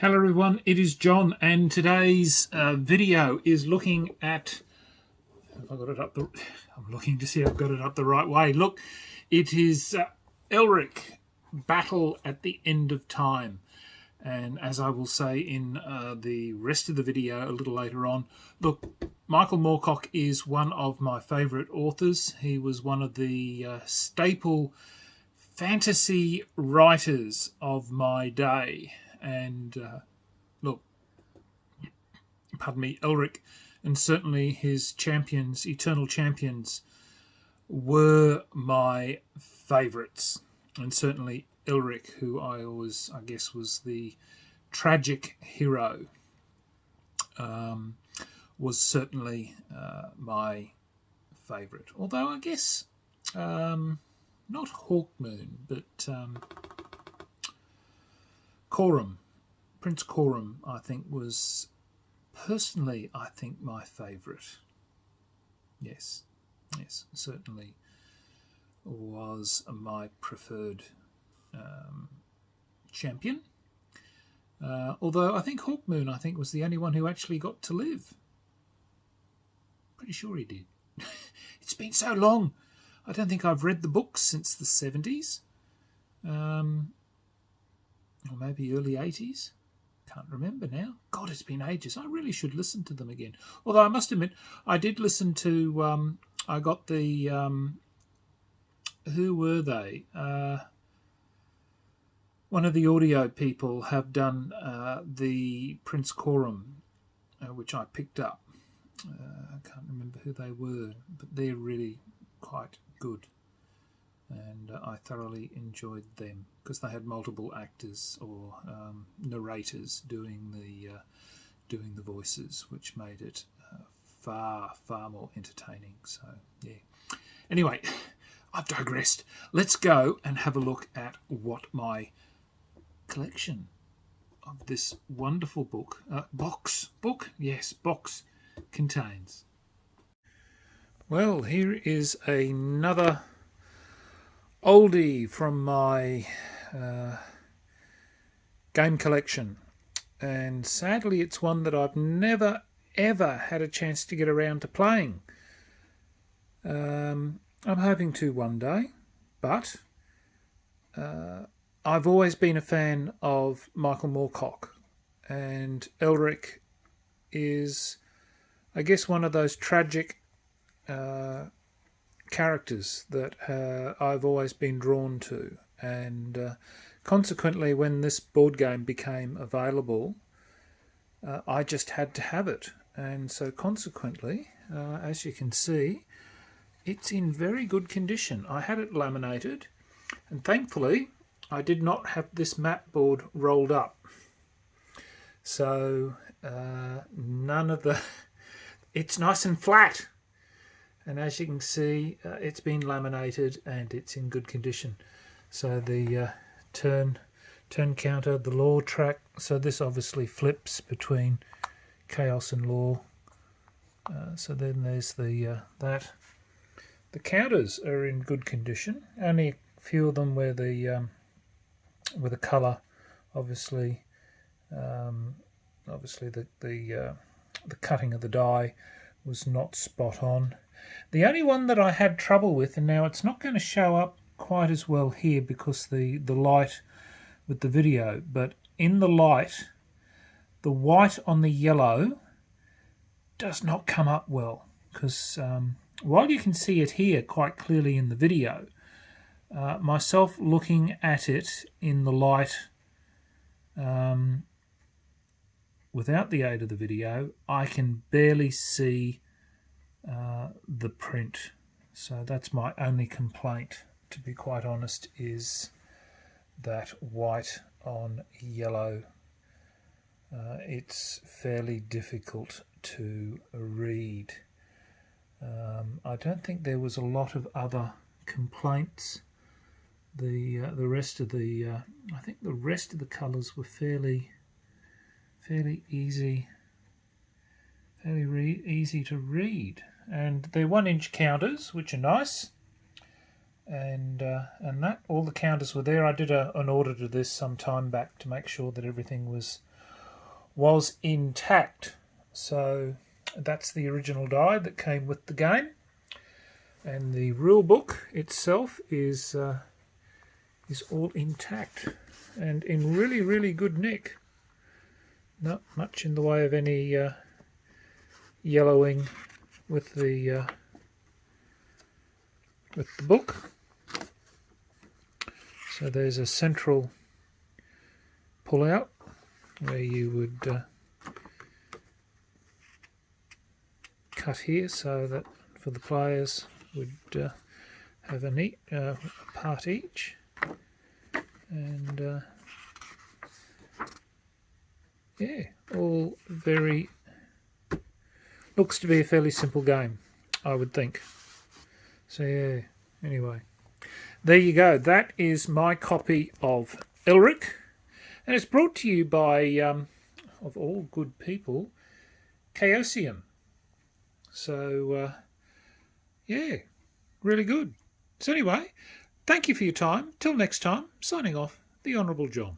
Hello everyone, it is John, and today's video is looking at. Have I got it up? I'm looking to see if I've got it up the right way. Look, it is Elric, Battle at the End of Time, and as I will say in the rest of the video a little later on, look, Michael Moorcock is one of my favourite authors. He was one of the staple fantasy writers of my day. And look, pardon me, Elric, and certainly his champions, Eternal Champions, were my favourites. And certainly Elric, who I guess, was the tragic hero, was certainly my favourite. Although I guess not Hawkmoon, but Coram, Prince Coram, I think was personally, my favourite. Yes, certainly was my preferred champion. Although I think Hawkmoon, was the only one who actually got to live. Pretty sure he did. It's been so long. I don't think I've read the books since the 70s. Or maybe early 80s. Can't remember now. God, it's been ages. I really should listen to them again. Although I must admit, I did listen to, I got the, who were they? One of the audio people have done the Prince Coram, which I picked up. I can't remember who they were, but they're really quite good. And I thoroughly enjoyed them because they had multiple actors or narrators doing the voices, which made it far more entertaining. So yeah. Anyway, I've digressed. Let's go and have a look at what my collection of this wonderful box contains. Well, here is another oldie from my game collection, and sadly it's one that I've never ever had a chance to get around to playing. I'm hoping to one day, but I've always been a fan of Michael Moorcock, and Elric is, I guess, one of those tragic characters that I've always been drawn to, and consequently when this board game became available, I just had to have it, and so consequently, as you can see, it's in very good condition. I had it laminated, and thankfully I did not have this mat board rolled up, so none of the it's nice and flat. And as you can see, it's been laminated and it's in good condition. So the turn counter, the law track. So this obviously flips between chaos and law. So then there's the that. The counters are in good condition. Only a few of them where the colour, obviously the cutting of the die was not spot on. The only one that I had trouble with, and now it's not going to show up quite as well here because the light with the video, but in the light, the white on the yellow does not come up well, because while you can see it here quite clearly in the video, myself looking at it in the light without the aid of the video, I can barely see the print. So that's my only complaint, to be quite honest, is that white on yellow. It's fairly difficult to read. I don't think there was a lot of other complaints. The rest of the I think the rest of the colours were fairly easy. Easy to read, and they're 1-inch counters, which are nice, and that all the counters were there. I did an order to this some time back to make sure that everything was was intact. So that's the original die that came with the game, and the rule book itself is all intact and in really good nick. Not much in the way of any yellowing with the book. So there's a central pull out where you would cut here, so that for the players would have a part each, and yeah, all very, looks to be a fairly simple game, I would think. So yeah, anyway, there you go. That is my copy of Elric, and it's brought to you by, of all good people, Chaosium. So yeah, really good. So anyway, thank you for your time. Till next time, signing off, the Honourable John.